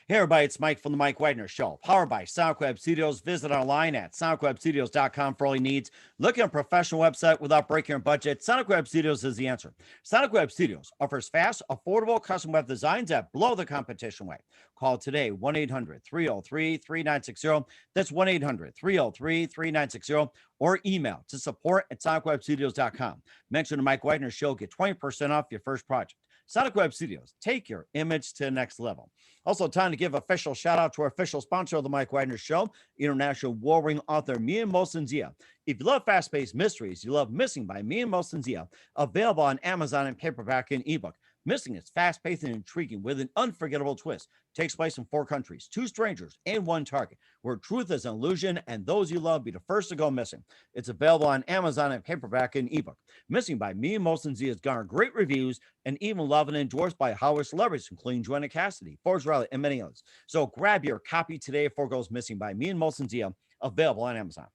Hey everybody, it's Mike from the Mike Wagner Show, powered by SoundCloud Studios. Visit online at soundcloudstudios.com for all your needs. Look at a professional website without breaking your budget. SoundCloud Studios is the answer. SoundCloud Studios offers fast, affordable custom web designs that blow the competition away. Call today, 1-800-303-3960. That's 1-800-303-3960, or email to support@soundcloudstudios.com. Mention the Mike Wagner Show, get 20% off your first project. Sonic Web Studios, take your image to the next level. Also, time to give official shout out to our official sponsor of the Mike Wagner Show, international warring author Mia Mosenzia. If you love fast-paced mysteries, you love Missing by Mia Mosenzia, available on Amazon in paperback and ebook. Missing is fast-paced and intriguing with an unforgettable twist. Takes place in 4 countries, 2 strangers, and 1 target, where truth is an illusion and those you love be the first to go missing. It's available on Amazon in paperback and ebook. Missing by Mia Mosenzia has garnered great reviews and even loved and endorsed by Hollywood celebrities, including Joanna Cassidy, Forbes Riley, and many others. So grab your copy today before it goes missing by Mia Mosenzia, available on Amazon.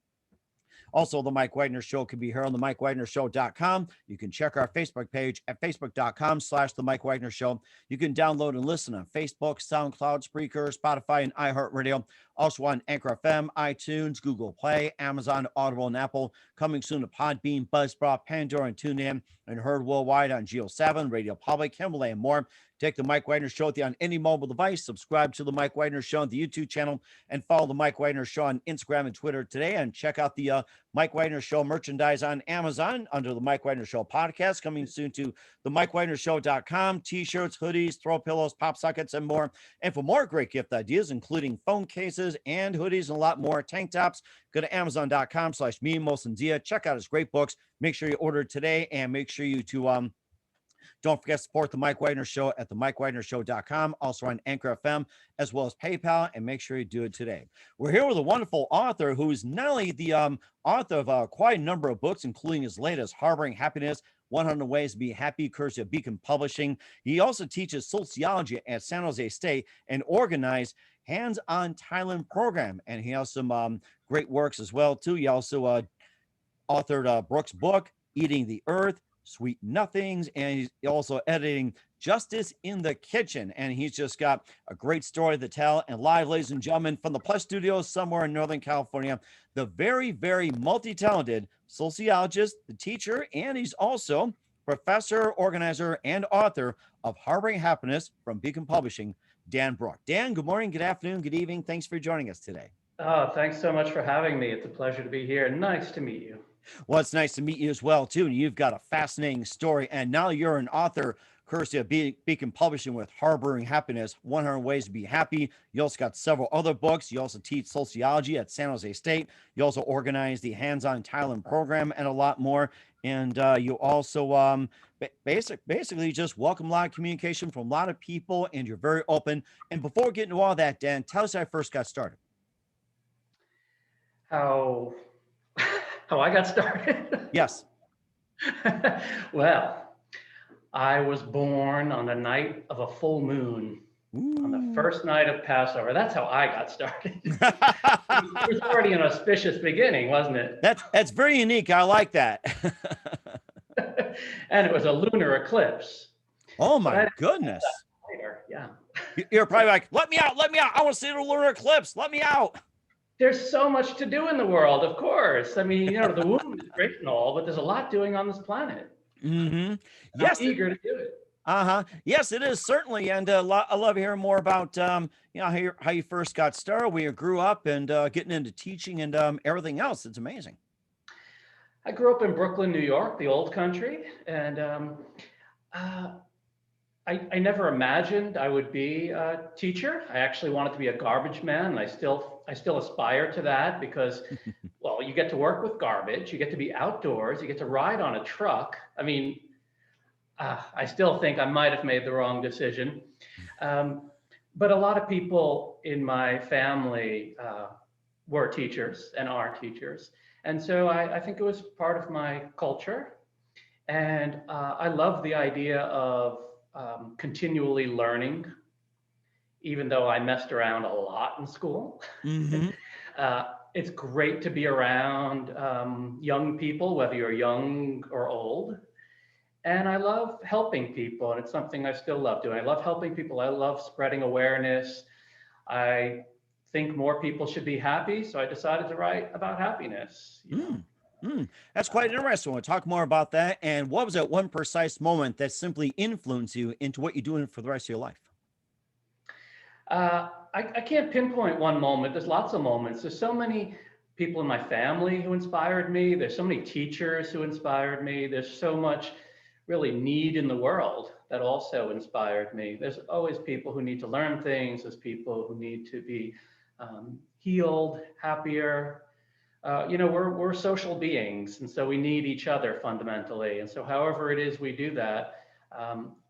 Also, the Mike Wagner Show can be heard on the MikeWagnerShow.com. You can check our Facebook page at Facebook.com/The Mike Wagner Show. You can download and listen on Facebook, SoundCloud, Spreaker, Spotify, and iHeartRadio. Also on Anchor FM, iTunes, Google Play, Amazon, Audible, and Apple. Coming soon to Podbean, Buzzsprout, Pandora, and TuneIn, and heard worldwide on Geo7, Radio Public, Himalaya, and more. Take the Mike Wagner Show with you on any mobile device. Subscribe to the Mike Wagner Show on the YouTube channel, and follow the Mike Wagner Show on Instagram and Twitter today. And check out the Mike Wagner Show merchandise on Amazon under the Mike Wagner Show podcast. Coming soon to the MikeWagnerShow.com. T-shirts, hoodies, throw pillows, pop sockets, and more. And for more great gift ideas, including phone cases and hoodies and a lot more, tank tops, go to Amazon.com/Mia Mosenzia. Check out his great books. Make sure you order today, and make sure you don't forget to support the Mike Wagner Show at the MikeWagnerShow.com, also on Anchor FM, as well as PayPal, and make sure you do it today. We're here with a wonderful author who is not only the author of quite a number of books, including his latest, Harboring Happiness, 100 Ways to Be Happy, courtesy of Beacon Publishing. He also teaches sociology at San Jose State and organized HandsOn Thailand program, and he has some great works as well, too. He also authored Brook's book, Eating the Earth, Sweet Nothings, and he's also editing Justice in the Kitchen, and he's just got a great story to tell. And live, ladies and gentlemen, from the Plus Studios somewhere in Northern California, the very, very multi-talented sociologist, the teacher, and he's also professor, organizer, and author of Harboring Happiness from Beacon Publishing, Dan Brook. Dan, good morning, good afternoon, good evening. Thanks for joining us today. Oh, thanks so much for having me. It's a pleasure to be here. Nice to meet you. Well, it's nice to meet you as well, too. And you've got a fascinating story. And now you're an author, courtesy of Beacon Publishing, with Harboring Happiness, 100 Ways to Be Happy. You also got several other books. You also teach sociology at San Jose State. You also organize the HandsOn Thailand program and a lot more. And you also basically just welcome a lot of communication from a lot of people, and you're very open. And before we get into all that, Dan, tell us how I first got started. How I got started? Yes. Well, I was born on the night of a full moon. Ooh. On the first night of Passover. That's how I got started. It was already an auspicious beginning, wasn't it? That's very unique. I like that. And it was a lunar eclipse. Oh my goodness. Later. Yeah. You're probably like, let me out. I want to see the lunar eclipse. Let me out. There's so much to do in the world, of course. I mean, the womb is great and all, but there's a lot doing on this planet. Mm-hmm. Yes. I'm eager to do it. Yes, it is, certainly. And I love hearing more about, how you first got started, where you grew up, and getting into teaching and everything else. It's amazing. I grew up in Brooklyn, New York, the old country. And I never imagined I would be a teacher. I actually wanted to be a garbage man. And I still aspire to that because, well, you get to work with garbage, you get to be outdoors, you get to ride on a truck. I mean, I still think I might have made the wrong decision. But a lot of people in my family were teachers and are teachers. And so I think it was part of my culture. And I love the idea of continually learning, even though I messed around a lot in school. Mm-hmm. It's great to be around young people, whether you're young or old. And I love helping people, and it's something I still love doing. I love helping people. I love spreading awareness. I think more people should be happy, so I decided to write about happiness. Mm, that's quite interesting. We'll talk more about that. And what was that one precise moment that simply influenced you into what you're doing for the rest of your life? I can't pinpoint one moment. There's lots of moments. There's so many people in my family who inspired me. There's so many teachers who inspired me. There's so much really need in the world that also inspired me. There's always people who need to learn things. There's people who need to be healed, happier. We're social beings, and so we need each other fundamentally. And so, however it is we do that,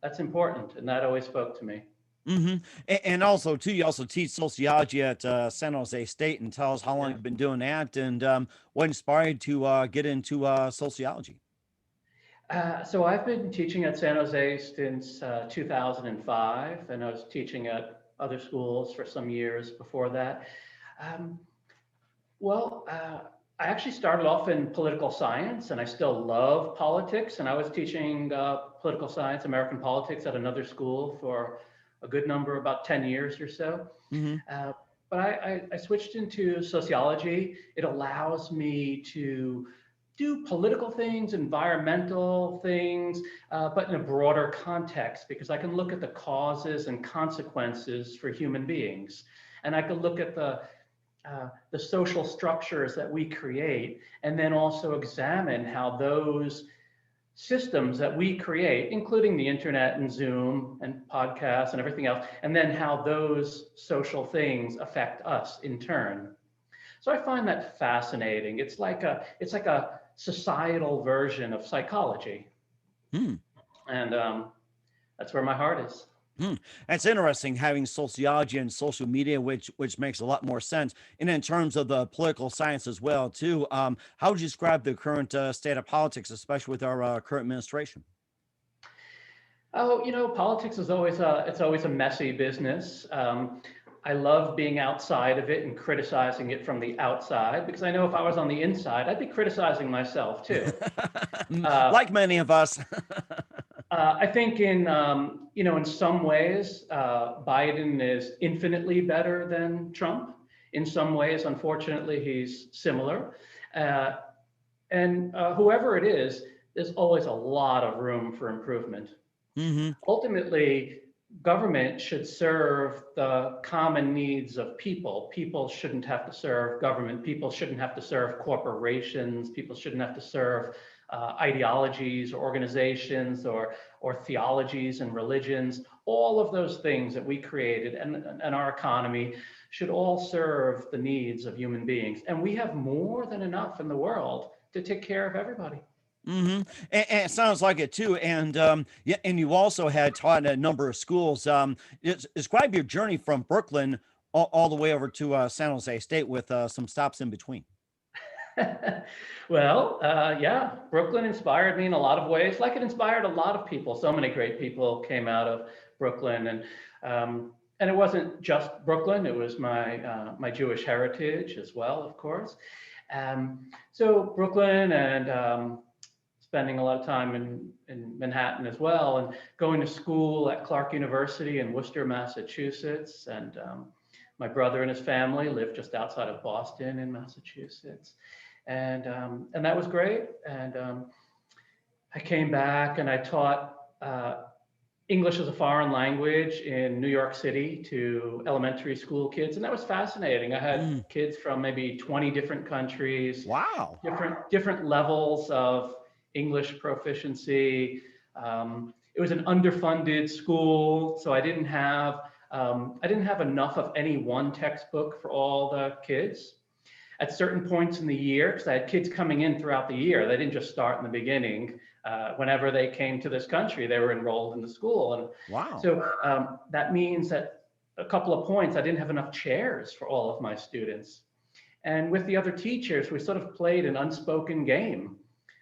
that's important, and that always spoke to me. Hmm. And also, too, you also teach sociology at San Jose State, and tell us how long Yeah. you've been doing that, and what inspired you to get into sociology. So I've been teaching at San Jose since 2005, and I was teaching at other schools for some years before that. Um, well, I actually started off in political science, and I still love politics. And I was teaching political science, American politics, at another school for a good number, about 10 years or so. Hmm. Uh, but I switched into sociology. It allows me to do political things, environmental things, but in a broader context, because I can look at the causes and consequences for human beings. And I can look at the social structures that we create, and then also examine how those systems that we create, including the internet and Zoom and podcasts and everything else, and then how those social things affect us in turn. So I find that fascinating. It's like a societal version of psychology, Hmm. and that's where my heart is. Hmm. That's interesting having sociology and social media, which makes a lot more sense. And in terms of the political science as well, too, how would you describe the current state of politics, especially with our current administration? Oh, politics is always a messy business. I love being outside of it and criticizing it from the outside, because I know if I was on the inside, I'd be criticizing myself too. Uh, Like many of us. I think in some ways, Biden is infinitely better than Trump. In some ways, unfortunately, he's similar. Uh, and whoever it is, there's always a lot of room for improvement. Hmm. Ultimately, government should serve the common needs of people. People shouldn't have to serve government. People shouldn't have to serve corporations. People shouldn't have to serve ideologies or organizations or theologies and religions. All of those things that we created and our economy should all serve the needs of human beings. And we have more than enough in the world to take care of everybody. Hmm. And it sounds like it too. And yeah, and you also had taught at a number of schools. Describe your journey from Brooklyn all the way over to San Jose State with some stops in between. Well, yeah, Brooklyn inspired me in a lot of ways, like it inspired a lot of people. So many great people came out of Brooklyn, and it wasn't just Brooklyn; it was my Jewish heritage as well, of course. So Brooklyn and spending a lot of time in Manhattan as well, and going to school at Clark University in Worcester, Massachusetts, and my brother and his family lived just outside of Boston in Massachusetts, and that was great. And I came back and I taught English as a foreign language in New York City to elementary school kids, and that was fascinating. I had Mm, kids from maybe 20 different countries, wow. different levels of English proficiency. It was an underfunded school, so I didn't have enough of any one textbook for all the kids. At certain points in the year, because I had kids coming in throughout the year, they didn't just start in the beginning. Whenever they came to this country, they were enrolled in the school, and Wow. so that means that a couple of points I didn't have enough chairs for all of my students. And with the other teachers, we sort of played an unspoken game.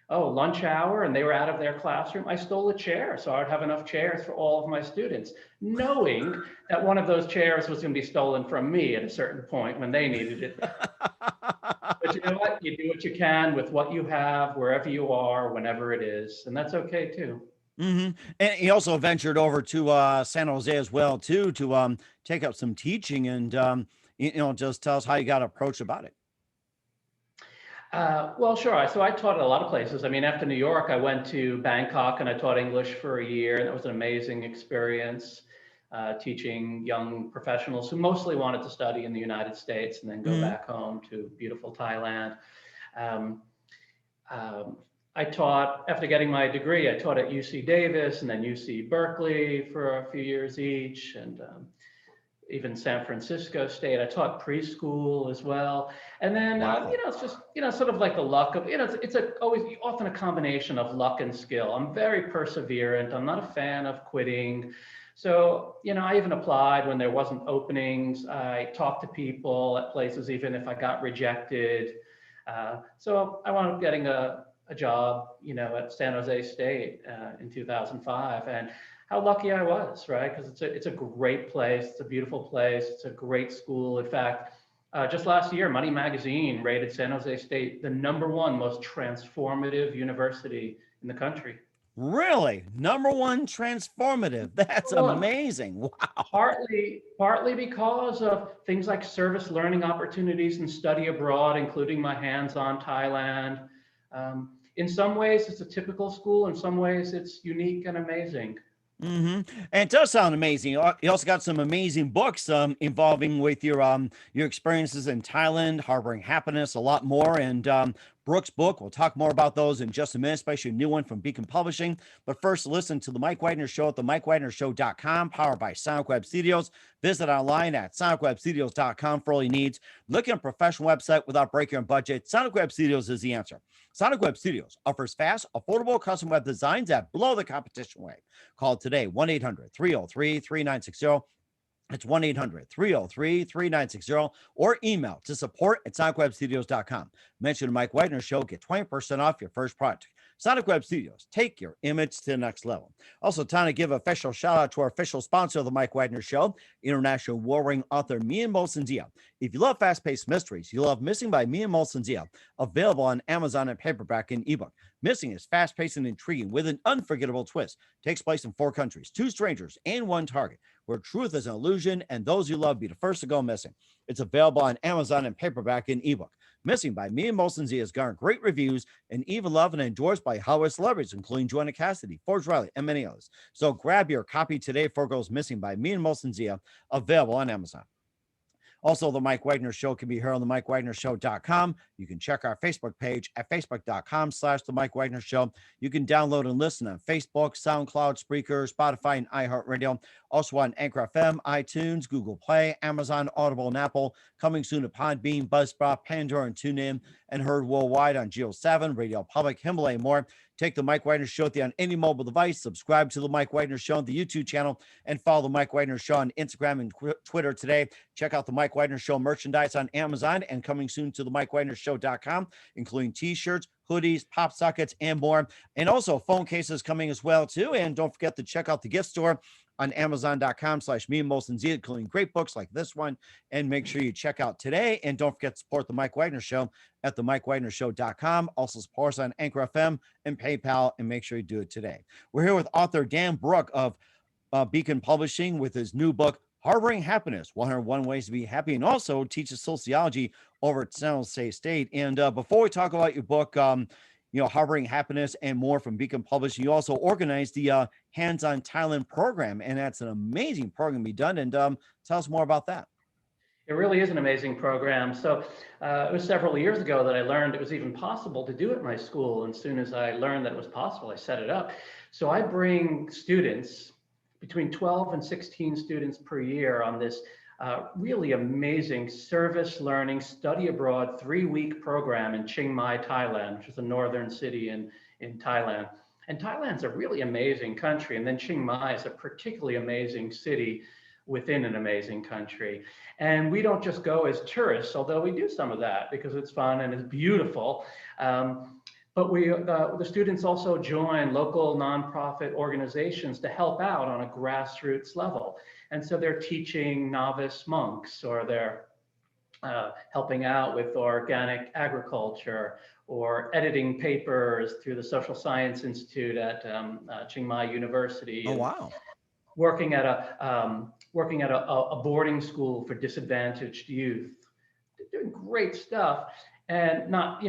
Oh, lunch hour, and they were out of their classroom. I stole a chair so I'd have enough chairs for all of my students, knowing that one of those chairs was going to be stolen from me at a certain point when they needed it. But you know what? You do what you can with what you have, wherever you are, whenever it is, and that's okay too. And he also ventured over to San Jose as well, too, to take up some teaching and just tell us how you got approached about it. Well, sure. So I taught at a lot of places. I mean, after New York, I went to Bangkok and I taught English for a year. And that was an amazing experience, teaching young professionals who mostly wanted to study in the United States and then go Hmm. back home to beautiful Thailand. Um, I taught, after getting my degree, I taught at UC Davis and then UC Berkeley for a few years each. And even San Francisco State. I taught preschool as well. And then, Wow. it's just, sort of like the luck of, always often a combination of luck and skill. I'm very perseverant. I'm not a fan of quitting. So, I even applied when there wasn't openings. I talked to people at places, even if I got rejected. So I wound up getting a job, at San Jose State in 2005. And how lucky I was, right? Because it's a great place. It's a beautiful place. It's a great school. In fact, just last year, Money Magazine rated San Jose State the #1 most transformative university in the country. Really? Number one transformative. That's Number one. amazing. Wow. Partly because of things like service learning opportunities and study abroad, including my hands-on Thailand. In some ways, it's a typical school. In some ways, it's unique and amazing. And it does sound amazing. You also got some amazing books involving with your experiences in Thailand, harboring happiness, a lot more. And Brook's book, we'll talk more about those in just a minute, especially a new one from Beacon Publishing. But first, listen to the Mike Wagner Show at the MikeWagnerShow.com, powered by Sonic Web Studios. Visit online at SonicWebStudios.com for all your needs. Looking at a professional website without breaking your budget, Sonic Web Studios is the answer. Sonic Web Studios offers fast, affordable custom web designs that blow the competition away. Call today, 1-800-303-3960. It's 1-800-303-3960 or email to support@sonicwebstudios.com. Mention the Mike Wagner Show, get 20% off your first project. Sonic Web Studios, take your image to the next level. Also, time to give a official shout out to our official sponsor of the Mike Wagner Show, international warring author Mian Molson-Zia. If you love fast-paced mysteries, you love Missing by Mian Molson-Zia, available on Amazon and paperback and ebook. Missing is fast-paced and intriguing with an unforgettable twist. Takes place in 4 countries, 2 strangers, and 1 target, where truth is an illusion and those you love be the first to go missing. It's available on Amazon and paperback and ebook. Missing by Mian Molson-Zia has garnered great reviews and even loved and endorsed by Hollywood celebrities, including Joanna Cassidy, Forge Riley, and many others. So grab your copy today for Goes Missing by Mian Molson-Zia, available on Amazon. Also, the Mike Wagner Show can be heard on the MikeWagnerShow.com. You can check our Facebook page at Facebook.com/The Mike Wagner Show. You can download and listen on Facebook, SoundCloud, Spreaker, Spotify, and iHeartRadio. Also on Anchor FM, iTunes, Google Play, Amazon, Audible, and Apple. Coming soon to Podbean, Buzzsprout, Pandora, and TuneIn. And heard worldwide on Geo7, Radio Public, Himalaya, and more. Take the Mike Wagner Show on any mobile device. Subscribe to the Mike Wagner Show on the YouTube channel and follow the Mike Wagner Show on Instagram and Twitter today. Check out the Mike Wagner Show merchandise on Amazon and coming soon to the MikeWagnerShow.com, including t-shirts, hoodies, pop sockets, and more. And also phone cases coming as well, too. And don't forget to check out the gift store on Amazon.com/MeandMolsonZ, including great books like this one. And make sure you check out today. And don't forget to support the Mike Wagner Show at the MikeWagnerShow.com. Also support us on Anchor FM and PayPal, and make sure you do it today. We're here with author Dan Brook of Beacon Publishing with his new book, Harboring Happiness, 101 Ways to Be Happy, and also teaches sociology over at San Jose State. And before we talk about your book, Harboring Happiness and more from Beacon Publishing, you also organized the Hands-On Thailand program, and that's an amazing program to be done. And tell us more about that. It really is an amazing program. So it was several years ago that I learned it was even possible to do it in my school. And as soon as I learned that it was possible, I set it up. So I bring students, between 12 and 16 students per year, on this really amazing service learning, study abroad, 3-week program in Chiang Mai, Thailand, which is a northern city in Thailand. And Thailand's a really amazing country. And then Chiang Mai is a particularly amazing city within an amazing country. And we don't just go as tourists, although we do some of that because it's fun and it's beautiful. But the students also join local nonprofit organizations to help out on a grassroots level. And so they're teaching novice monks, or they're helping out with organic agriculture or editing papers through the Social Science Institute at Chiang Mai University, Oh, and wow. working at a boarding school for disadvantaged youth, doing great stuff, and not,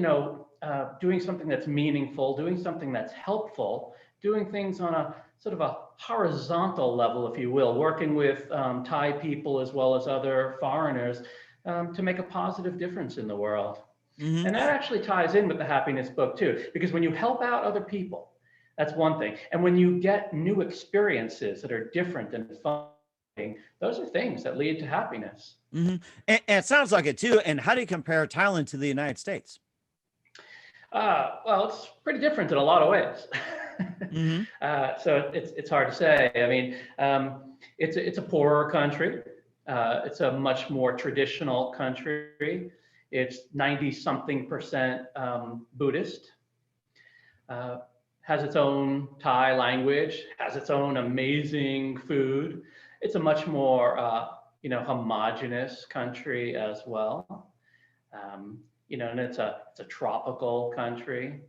doing something that's meaningful, doing something that's helpful, doing things on a sort of a horizontal level, if you will, working with Thai people as well as other foreigners to make a positive difference in the world. Hmm. And that actually ties in with the happiness book too, because when you help out other people, that's one thing. And when you get new experiences that are different and fun, those are things that lead to happiness. Hmm. And it sounds like it too. And how do you compare Thailand to the United States? Well, it's pretty different in a lot of ways. Hmm. So it's hard to say. I mean, it's a poorer country. It's a much more traditional country. It's 90 something percent Buddhist. Uh, has its own Thai language. Has its own amazing food. It's a much more homogenous country as well. And it's a tropical country.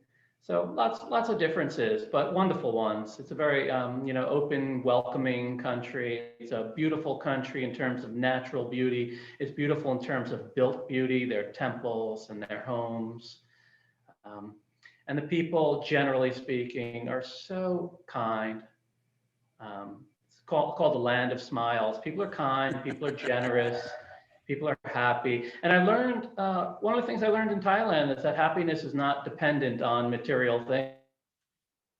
So lots of differences, but wonderful ones. It's a very open, welcoming country. It's a beautiful country in terms of natural beauty. It's beautiful in terms of built beauty, their temples and their homes. Um, and the people, generally speaking, are so kind. It's called the land of smiles. People are kind, people are generous, people are happy. And I learned, one of the things I learned in Thailand is that happiness is not dependent on material things.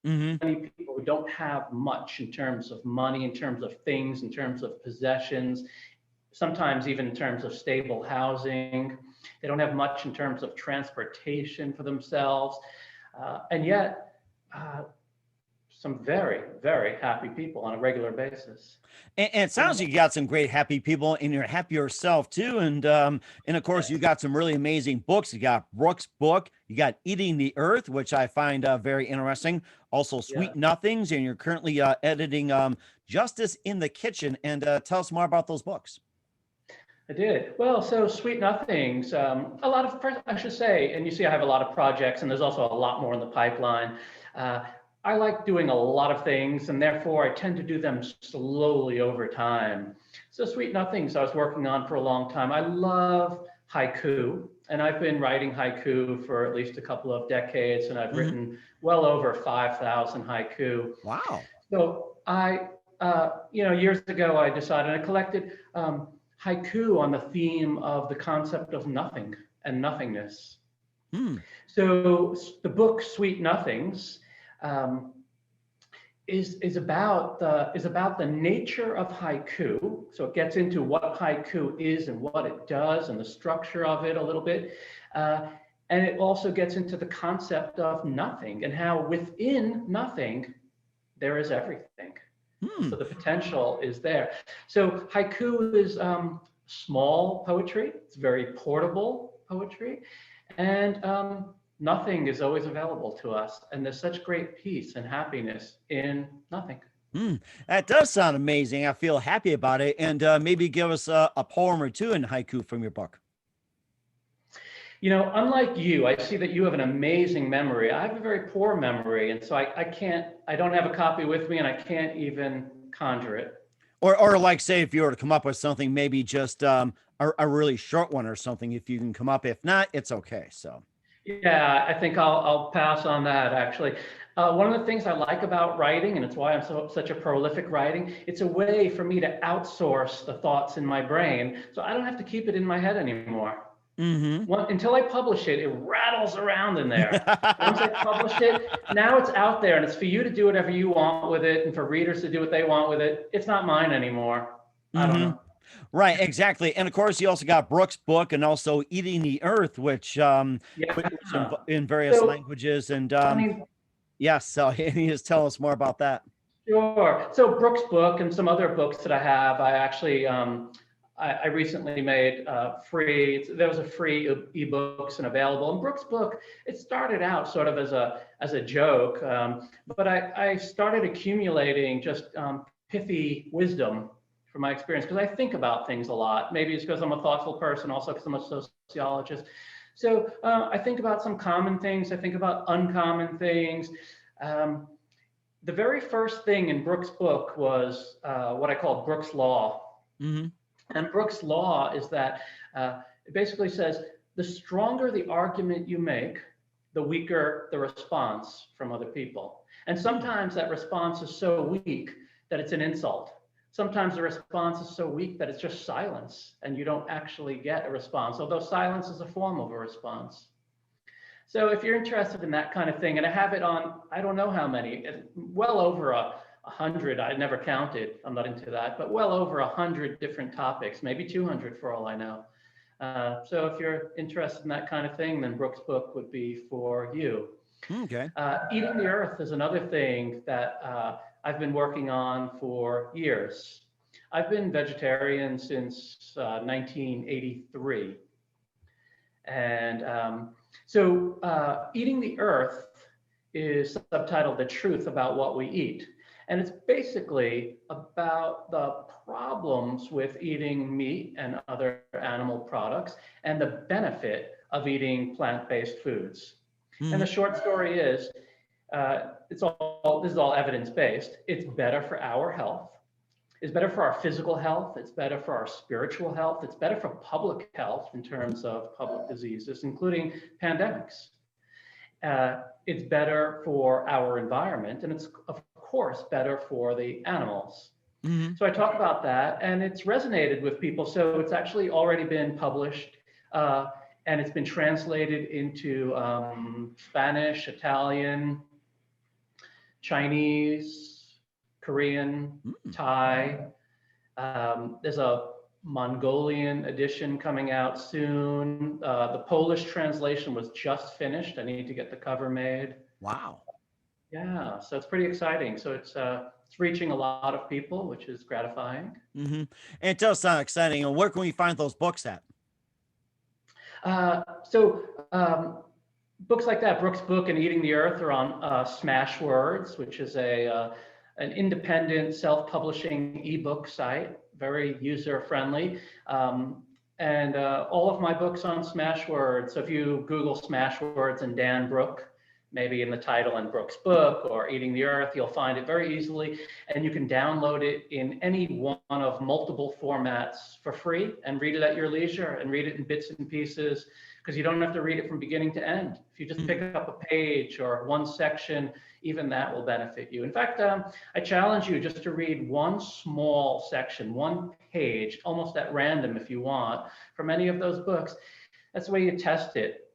Hmm. Many people who don't have much in terms of money, in terms of things, in terms of possessions, sometimes even in terms of stable housing. They don't have much in terms of transportation for themselves. And yet, some very, very happy people on a regular basis. And it sounds like you got some great happy people, and you're happy yourself too. And of course, you Yes. got some really amazing books. You got Brook's book. You got Eating the Earth, which I find very interesting. Also, Yeah. Sweet Nothings, and you're currently editing Justice in the Kitchen. And tell us more about those books. I did. Well, so Sweet Nothings, I should say, and you see I have a lot of projects and there's also a lot more in the pipeline. Uh, I like doing a lot of things and therefore I tend to do them slowly over time. So Sweet Nothings I was working on for a long time. I love haiku and I've been writing haiku for at least a couple of decades and I've Hmm. written well over 5,000 haiku. Wow. So years ago, I decided I collected haiku on the theme of the concept of nothing and nothingness. Hmm. So the book Sweet Nothings um, is about the nature of haiku. So it gets into what haiku is and what it does and the structure of it a little bit. And it also gets into the concept of nothing and how within nothing there is everything. Hmm. So the potential is there. So haiku is small poetry. It's very portable poetry. And nothing is always available to us. And there's such great peace and happiness in nothing. Hmm. That does sound amazing. I feel happy about it. And maybe give us a poem or two in haiku from your book. Unlike you, I see that you have an amazing memory. I have a very poor memory. And so I don't have a copy with me and I can't even conjure it. Or like, say, if you were to come up with something, maybe just a really short one or something, if you can come up. If not, it's okay. So. Yeah, I think I'll pass on that actually. One of the things I like about writing, and it's why I'm such a prolific writing, it's a way for me to outsource the thoughts in my brain, so I don't have to keep it in my head anymore. Hmm. Until I publish it, it rattles around in there. Once I publish it, now it's out there, and it's for you to do whatever you want with it, and for readers to do what they want with it. It's not mine anymore. I don't Hmm. know. Right, exactly. And of course, you also got Brooks' book and also Eating the Earth, which is Yeah. in various So, languages. And I mean, yes, so can you just tell us more about that? sure. So Brook's book and some other books that I have, I actually I recently made free. There was a free ebooks and available. And Brook's book, it started out sort of as a joke, but I started accumulating just pithy wisdom from my experience, because I think about things a lot. Maybe it's because I'm a thoughtful person, also because I'm a sociologist. So I think about some common things. I think about uncommon things. The very first thing in Brook's book was what I call Brook's Law. Mm-hmm. And Brook's Law is that it basically says the stronger the argument you make, the weaker the response from other people. And sometimes that response is so weak that it's an insult. Sometimes the response is so weak that it's just silence and you don't actually get a response, although silence is a form of a response. So if you're interested in that kind of thing, and I have it on, I don't know how many, well over 100, I never counted, I'm not into that, but well over 100 different topics, maybe 200 for all I know. So if you're interested in that kind of thing, then Brook's book would be for you. Okay. Eating the Earth is another thing that I've been working on for years. I've been vegetarian since 1983. And so Eating the Earth is subtitled The Truth About What We Eat. And it's basically about the problems with eating meat and other animal products and the benefit of eating plant-based foods. Mm-hmm. And the short story is, this is all evidence-based. It's better for our health. It's better for our physical health. It's better for our spiritual health. It's better for public health in terms of public diseases, including pandemics. It's better for our environment, and it's of course better for the animals. Mm-hmm. So I talk about that, and it's resonated with people. So it's actually already been published, and it's been translated into Spanish, Italian, Chinese, Korean, Thai. There's a Mongolian edition coming out soon. The Polish translation was just finished. I need to get the cover made. Wow. Yeah, so it's pretty exciting. So it's reaching a lot of people, which is gratifying. Mm-hmm. And it does sound exciting. And where can we find those books at? Books like that, Brook's book and Eating the Earth, are on Smashwords, which is an independent self-publishing ebook site, very user-friendly. And all of my books on Smashwords. So if you Google Smashwords and Dan Brook, maybe in the title and Brook's book or Eating the Earth, you'll find it very easily. And you can download it in any one of multiple formats for free and read it at your leisure and read it in bits and pieces, because you don't have to read it from beginning to end. If you just pick up a page or one section, even that will benefit you. In fact, I challenge you just to read one small section, one page, almost at random if you want, from any of those books. That's the way you test it.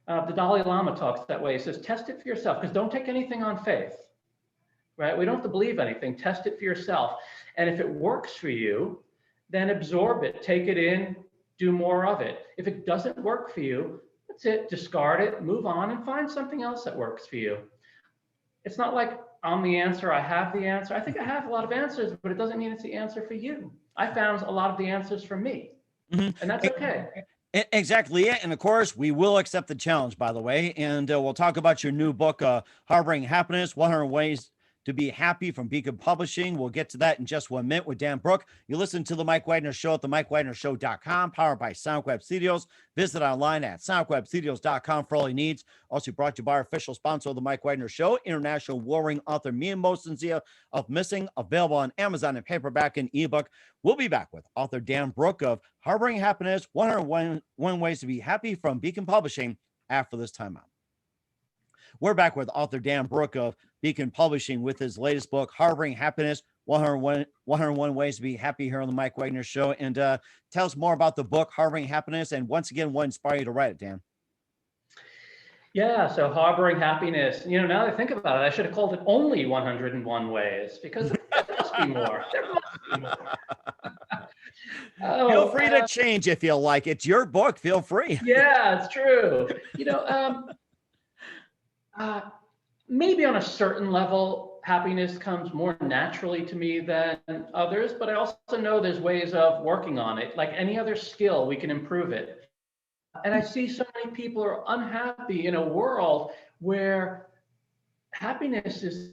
The Dalai Lama talks that way. He says, test it for yourself, because don't take anything on faith, right? We don't have to believe anything. Test it for yourself. And if it works for you, then absorb it, take it in, do more of it. If it doesn't work for you, that's it, discard it, move on, and find something else that works for you. It's not like I'm the answer, I have the answer. I think I have a lot of answers, but it doesn't mean it's the answer for you. I found a lot of the answers for me, and that's okay. Exactly it. And of course, we will accept the challenge, by the way. And we'll talk about your new book, Harboring Happiness, 100 Ways to Be Happy, from Beacon Publishing. We'll get to that in just 1 minute with Dan Brook. You listen to The Mike Wagner Show at themikewagnershow.com, powered by SoundWeb Studios. Visit online at soundwebstudios.com for all your needs. Also brought to you by our official sponsor of The Mike Wagner Show, international warring author Mia Mosensia of Missing, available on Amazon in paperback and ebook. We'll be back with author Dan Brook of Harboring Happiness, 101 Ways to Be Happy, from Beacon Publishing, after this timeout. We're back with author Dan Brook of Beacon Publishing with his latest book, Harboring Happiness, 101 Ways to Be Happy, here on the Mike Wagner Show. And tell us more about the book, Harboring Happiness, and once again, what inspired you to write it, Dan? Yeah, so Harboring Happiness, now that I think about it, I should have called it Only 101 Ways, because there must be more. There must be more. Feel free to change if you like. It's your book. Feel free. Yeah, it's true. Maybe on a certain level, happiness comes more naturally to me than others, but I also know there's ways of working on it. Like any other skill, we can improve it. And I see so many people are unhappy in a world where happiness is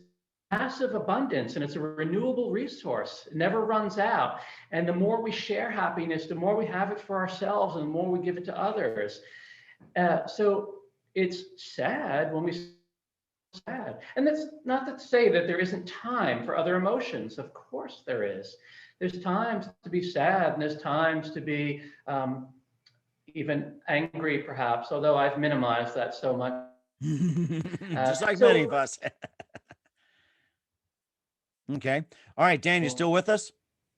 massive abundance, and it's a renewable resource. It never runs out. And the more we share happiness, the more we have it for ourselves and the more we give it to others. So it's sad when we sad. And that's not to say that there isn't time for other emotions. Of course there is. There's times to be sad and there's times to be even angry, perhaps, although I've minimized that so much. Just like many of us. Okay. All right, Dan, you still with us?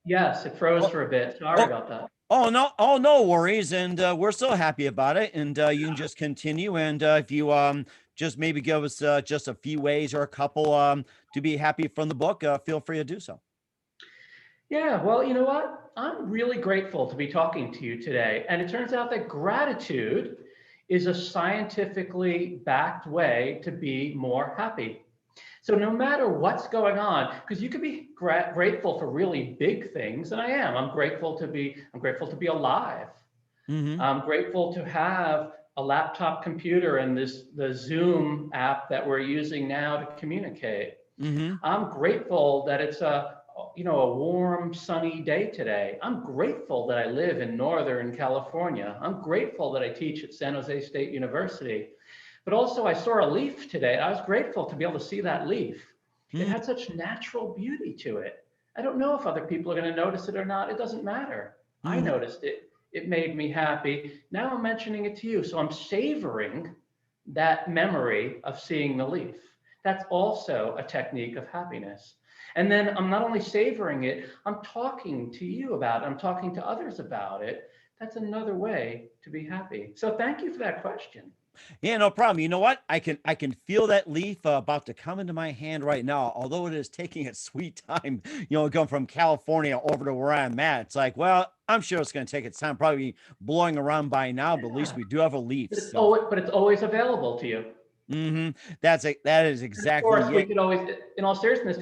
Yes, it froze for a bit. Sorry about that. Oh, no. Oh, no worries. And we're so happy about it. And you can just continue. And if you just maybe give us just a few ways or a couple to be happy from the book, feel free to do so. Yeah, well, you know what? I'm really grateful to be talking to you today. And it turns out that gratitude is a scientifically backed way to be more happy. So no matter what's going on, because you could be grateful for really big things, and I am. I'm grateful to be alive. Mm-hmm. I'm grateful to have a laptop computer and the Zoom app that we're using now to communicate. Mm-hmm. I'm grateful that it's a warm, sunny day today. I'm grateful that I live in Northern California. I'm grateful that I teach at San Jose State University. But also I saw a leaf today. I was grateful to be able to see that leaf. It had such natural beauty to it. I don't know if other people are going to notice it or not. It doesn't matter. I noticed it. It made me happy. Now I'm mentioning it to you. So I'm savoring that memory of seeing the leaf. That's also a technique of happiness. And then I'm not only savoring it, I'm talking to you about it. I'm talking to others about it. That's another way to be happy. So thank you for that question. Yeah, no problem. You know what? I can feel that leaf about to come into my hand right now. Although it is taking its sweet time, going from California over to where I'm at. It's like, well, I'm sure it's going to take its time, probably blowing around by now, but at least we do have a leaf. But it's always available to you. Mm-hmm. That is exactly. Of course, we could always, in all seriousness,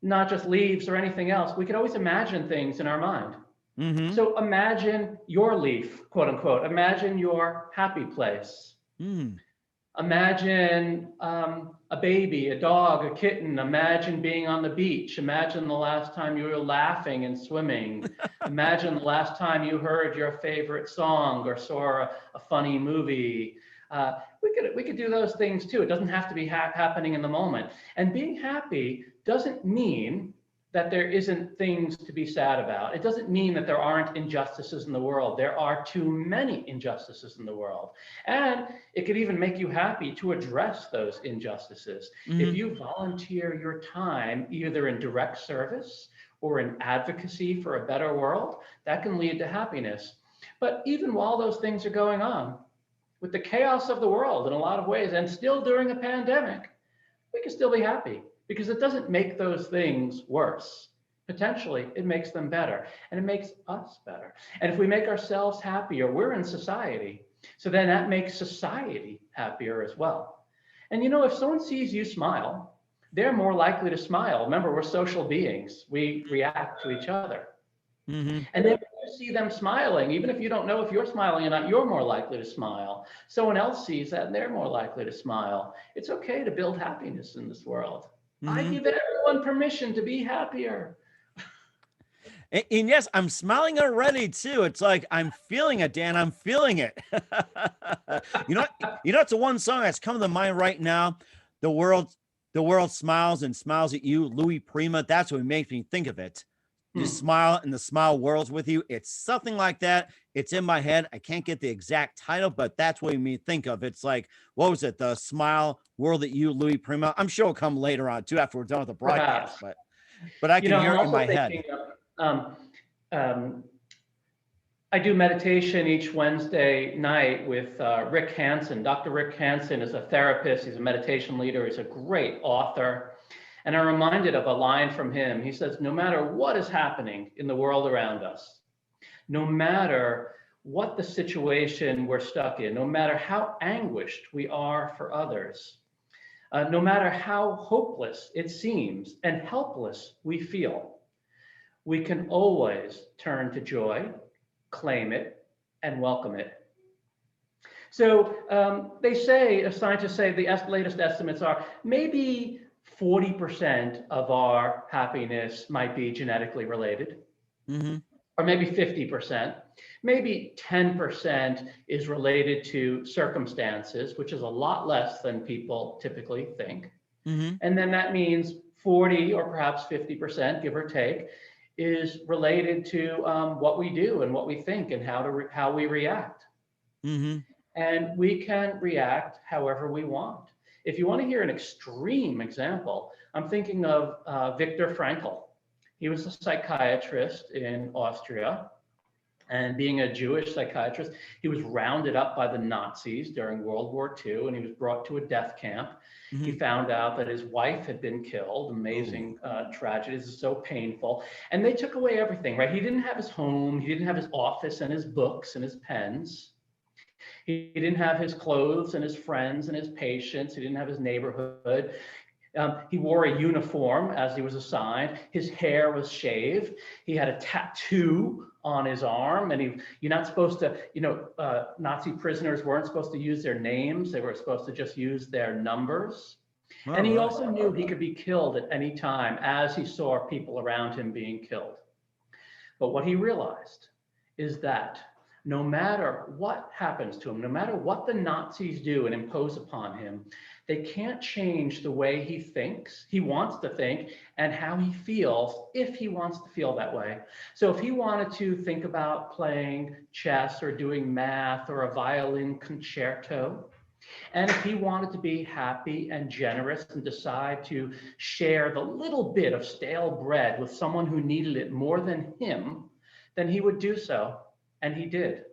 not just leaves or anything else. We could always imagine things in our mind. Mm-hmm. So imagine your leaf, quote unquote. Imagine your happy place. Imagine a baby, a dog, a kitten. Imagine being on the beach. Imagine the last time you were laughing and swimming. Imagine the last time you heard your favorite song or saw a funny movie. We could do those things too. It doesn't have to be happening in the moment. And being happy doesn't mean that there isn't things to be sad about. It doesn't mean that there aren't injustices in the world. There are too many injustices in the world. And it could even make you happy to address those injustices. If you volunteer your time, either in direct service or in advocacy for a better world, that can lead to happiness. But even while those things are going on, with the chaos of the world in a lot of ways, and still during a pandemic, we can still be happy because it doesn't make those things worse. Potentially, it makes them better, and it makes us better. And if we make ourselves happier, we're in society. So then that makes society happier as well. And if someone sees you smile, they're more likely to smile. Remember, we're social beings. We react to each other. And then when you see them smiling, even if you don't know if you're smiling or not, you're more likely to smile. Someone else sees that and they're more likely to smile. It's okay to build happiness in this world. I give everyone permission to be happier. And yes, I'm smiling already too. It's like I'm feeling it, Dan. I'm feeling it. It's the one song that's coming to mind right now. The world smiles and smiles at you, Louis Prima. That's what makes me think of it. You smile and the smile whirls with you. It's something like that. It's in my head. I can't get the exact title, but that's what you think of. It's like, what was it? The smile whirled at you, Louis Prima. I'm sure it'll come later on too after we're done with the broadcast. But I can hear it in my head. I do meditation each Wednesday night with Rick Hanson. Dr. Rick Hanson is a therapist. He's a meditation leader. He's a great author. And I'm reminded of a line from him. He says, no matter what is happening in the world around us, no matter what the situation we're stuck in, no matter how anguished we are for others, no matter how hopeless it seems and helpless we feel, we can always turn to joy, claim it, and welcome it. So scientists say the latest estimates are maybe 40% of our happiness might be genetically related, or maybe 50%. Maybe 10% is related to circumstances, which is a lot less than people typically think. And then that means 40 or perhaps 50%, give or take, is related to what we do and what we think and how we react. And we can react however we want. If you want to hear an extreme example, I'm thinking of Viktor Frankl. He was a psychiatrist in Austria. And being a Jewish psychiatrist, he was rounded up by the Nazis during World War II, and he was brought to a death camp. He found out that his wife had been killed. Amazing tragedy. This is so painful. And they took away everything, right? He didn't have his home. He didn't have his office and his books and his pens. He didn't have his clothes and his friends and his patients. He didn't have his neighborhood. He wore a uniform as he was assigned. His hair was shaved. He had a tattoo on his arm, and you're not supposed to, Nazi prisoners weren't supposed to use their names. They were supposed to just use their numbers. And he also knew he could be killed at any time as he saw people around him being killed. But what he realized is that no matter what happens to him, no matter what the Nazis do and impose upon him, they can't change the way he thinks, he wants to think, and how he feels if he wants to feel that way. So if he wanted to think about playing chess or doing math or a violin concerto, and if he wanted to be happy and generous and decide to share the little bit of stale bread with someone who needed it more than him, then he would do so. And he did.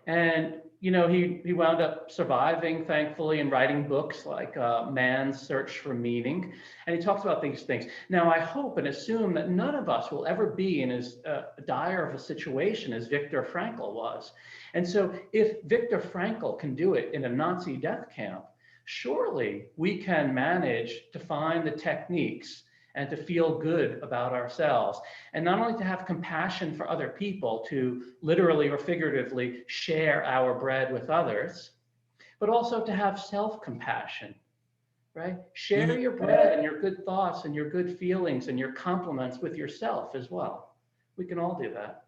And, he wound up surviving, thankfully, and writing books like Man's Search for Meaning. And he talks about these things. Now, I hope and assume that none of us will ever be in as dire of a situation as Viktor Frankl was. And so if Viktor Frankl can do it in a Nazi death camp, surely we can manage to find the techniques and to feel good about ourselves. And not only to have compassion for other people, to literally or figuratively share our bread with others, but also to have self-compassion, right? Share your bread and your good thoughts and your good feelings and your compliments with yourself as well. We can all do that.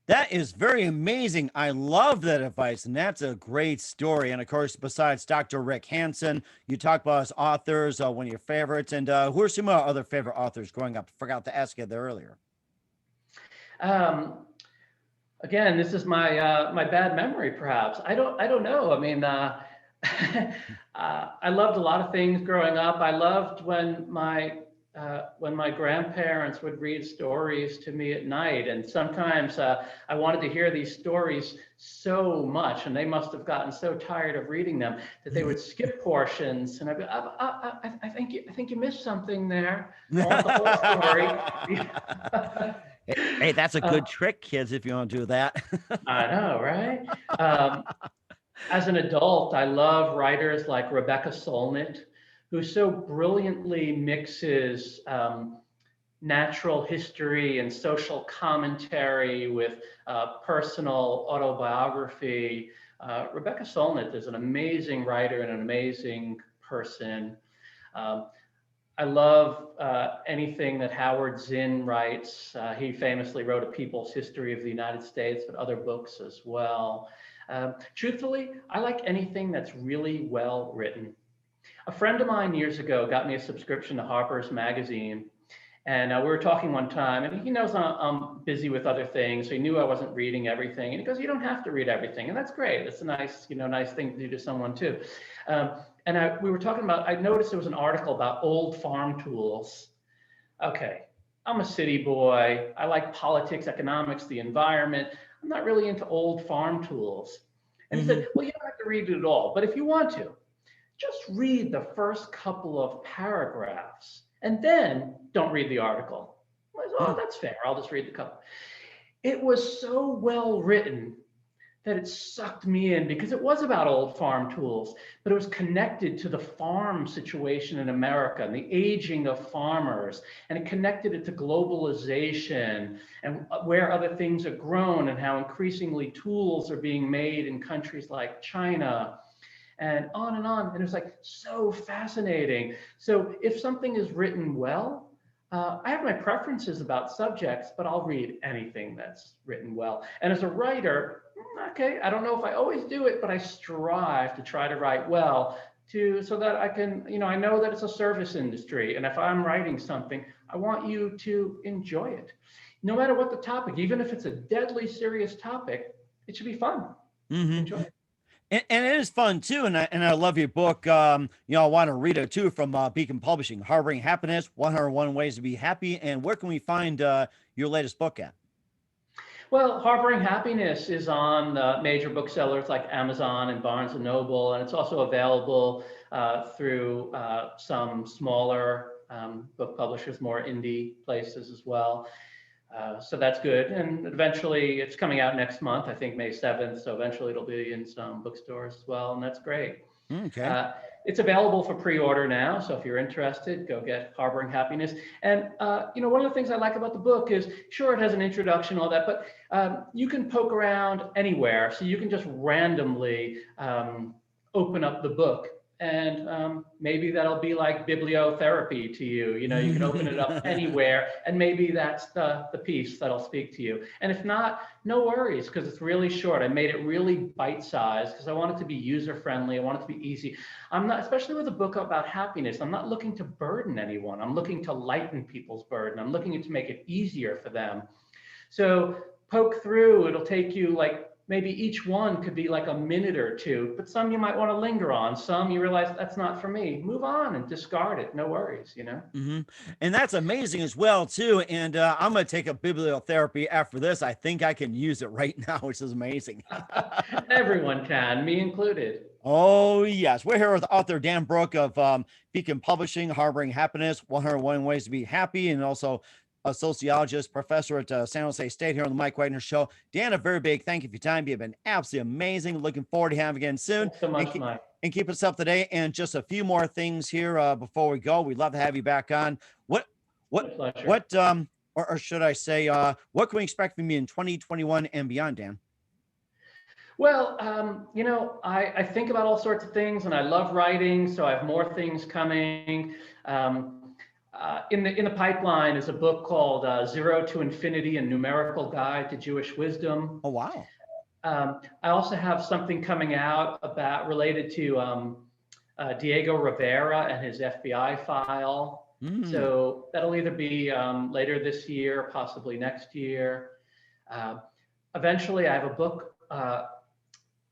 That is very amazing. I love that advice, and that's a great story. And of course, besides Dr. Rick HandsOn, you talk about his authors, one of your favorites, and who are some other favorite authors growing up? Forgot to ask you there earlier. Again, this is my my bad memory, perhaps. I don't know. I mean, I loved a lot of things growing up. I loved when my grandparents would read stories to me at night, and sometimes I wanted to hear these stories so much, and they must have gotten so tired of reading them that they would skip portions, and I'd be, I think you missed something there. I want the whole story. Hey, that's a good trick, kids, if you want to do that. I know, right? As an adult, I love writers like Rebecca Solnit, who so brilliantly mixes natural history and social commentary with personal autobiography. Rebecca Solnit is an amazing writer and an amazing person. I love anything that Howard Zinn writes. He famously wrote A People's History of the United States, but other books as well. Truthfully, I like anything that's really well written. A friend of mine years ago got me a subscription to Harper's Magazine, and we were talking one time, and he knows I'm busy with other things, so he knew I wasn't reading everything, and he goes, "You don't have to read everything," and that's great. It's a nice, nice thing to do to someone too. We were talking about, I noticed there was an article about old farm tools. Okay, I'm a city boy. I like politics, economics, the environment. I'm not really into old farm tools. And he said, well, you don't have to read it at all, but if you want to, just read the first couple of paragraphs and then don't read the article. I said, oh, that's fair. I'll just read the couple. It was so well written that it sucked me in because it was about old farm tools, but it was connected to the farm situation in America and the aging of farmers, and it connected it to globalization and where other things are grown and how increasingly tools are being made in countries like China. and on and on. And it's like so fascinating. So if something is written well, I have my preferences about subjects, but I'll read anything that's written well. And as a writer, okay, I don't know if I always do it, but I strive to try to write well so that I can, I know that it's a service industry. And if I'm writing something, I want you to enjoy it. No matter what the topic, even if it's a deadly serious topic, it should be fun. Enjoy it. And it is fun too, and I love your book. I want to read it too from Beacon Publishing, Harboring Happiness: 101 Ways to Be Happy. And where can we find your latest book at? Well, Harboring Happiness is on major booksellers like Amazon and Barnes and Noble, and it's also available through some smaller book publishers, more indie places as well. So that's good. And eventually it's coming out next month, I think May 7th. So eventually it'll be in some bookstores as well. And that's great. Okay. It's available for pre-order now. So if you're interested, go get Harboring Happiness. And, one of the things I like about the book is, sure, it has an introduction, all that, but you can poke around anywhere. So you can just randomly open up the book. And maybe that'll be like bibliotherapy to you. You can open it up anywhere, and maybe that's the piece that'll speak to you. And if not, no worries, because it's really short. I made it really bite-sized because I want it to be user-friendly. I want it to be easy. I'm not, especially with a book about happiness, I'm not looking to burden anyone. I'm looking to lighten people's burden. I'm looking to make it easier for them. So poke through. It'll take you maybe each one could be like a minute or two, but some you might want to linger on. Some you realize that's not for me. Move on and discard it. No worries, And that's amazing as well, too. And I'm going to take a bibliotherapy after this. I think I can use it right now, which is amazing. Everyone can, me included. Oh, yes. We're here with author Dan Brook of Beacon Publishing, Harboring Happiness: 101 Ways to Be Happy, and also a sociologist, professor at San Jose State here on the Mike Wagner Show. Dan, a very big thank you for your time. You've been absolutely amazing. Looking forward to having you again soon. Thanks so much, Mike. And keep us up to date. And just a few more things here before we go. We'd love to have you back on. What should I say, what can we expect from you in 2021 and beyond, Dan? Well, I think about all sorts of things, and I love writing, so I have more things coming. In the pipeline is a book called Zero to Infinity: A Numerical Guide to Jewish Wisdom. Oh, wow. I also have something coming out related to Diego Rivera and his FBI file. So that'll either be later this year, possibly next year. Eventually, I have a book.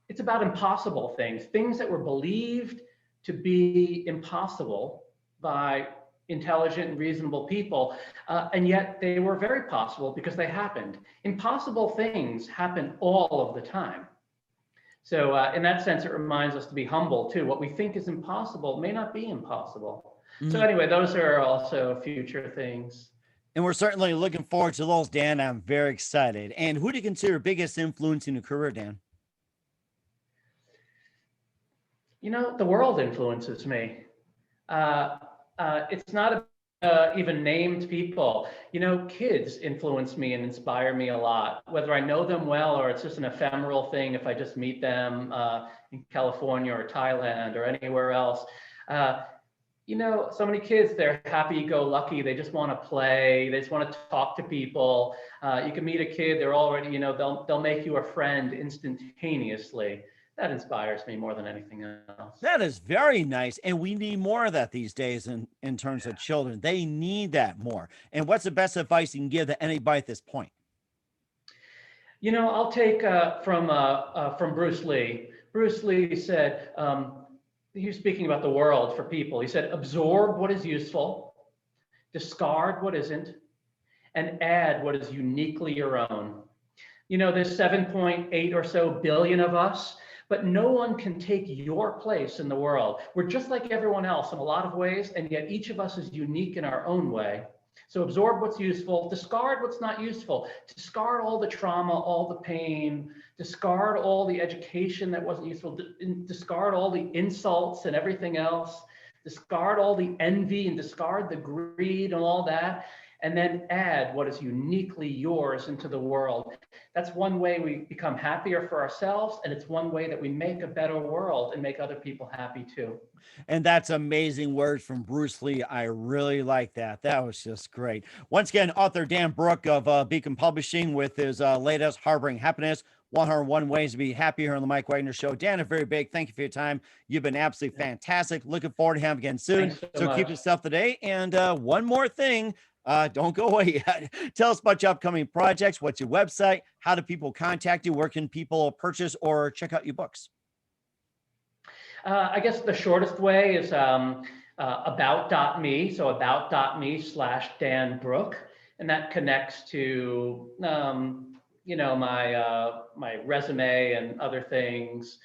It's about impossible things that were believed to be impossible by intelligent and reasonable people, and yet they were very possible because they happened. Impossible things happen all of the time. So in that sense, it reminds us to be humble too. What we think is impossible may not be impossible. So anyway, those are also future things. And we're certainly looking forward to those, Dan. I'm very excited. And who do you consider your biggest influence in your career, Dan? The world influences me. It's not even named people. Kids influence me and inspire me a lot, whether I know them well or it's just an ephemeral thing if I just meet them in California or Thailand or anywhere else. So many kids, they're happy-go-lucky. They just want to play. They just want to talk to people. You can meet a kid, they're already, they'll make you a friend instantaneously. That inspires me more than anything else. That is very nice. And we need more of that these days in terms of children. They need that more. And what's the best advice you can give to anybody at this point? I'll take from Bruce Lee. Bruce Lee said, he was speaking about the world for people. He said, absorb what is useful, discard what isn't, and add what is uniquely your own. There's 7.8 or so billion of us, but no one can take your place in the world. We're just like everyone else in a lot of ways, and yet each of us is unique in our own way. So absorb what's useful, discard what's not useful, discard all the trauma, all the pain, discard all the education that wasn't useful, discard all the insults and everything else, discard all the envy and discard the greed and all that, and then add what is uniquely yours into the world. That's one way we become happier for ourselves, and it's one way that we make a better world and make other people happy too. And that's amazing words from Bruce Lee. I really like that. That was just great. Once again, author Dan Brook of Beacon Publishing with his latest Harboring Happiness, 101 Ways to Be Happy here on the Mike Wagner Show. Dan, a very big thank you for your time. You've been absolutely fantastic. Looking forward to having you again soon. Thanks So much. keep yourself today. And one more thing, don't go away yet. Tell us about your upcoming projects. What's your website? How do people contact you? Where can people purchase or check out your books? I guess the shortest way is about.me. So about.me/Dan Brook. And that connects to, my resume and other things.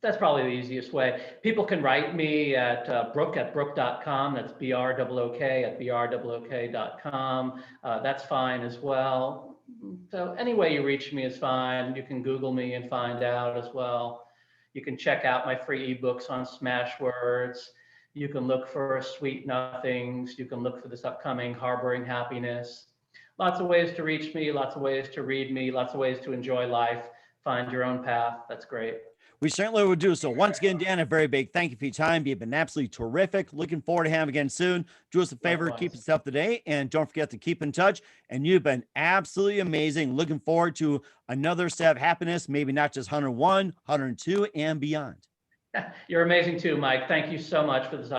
That's probably the easiest way. People can write me at brook@brook.com. That's BROOK@BROOK.com. That's fine as well. So any way you reach me is fine. You can Google me and find out as well. You can check out my free ebooks on Smashwords. You can look for Sweet Nothings. You can look for this upcoming Harboring Happiness. Lots of ways to reach me, lots of ways to read me, lots of ways to enjoy life. Find your own path. That's great. We certainly will do so. Once again, Dan, a very big thank you for your time. You've been absolutely terrific. Looking forward to having you again soon. Do us a favor, keep us up to date, and don't forget to keep in touch. And you've been absolutely amazing. Looking forward to another set of happiness, maybe not just 101, 102, and beyond. You're amazing too, Mike. Thank you so much for this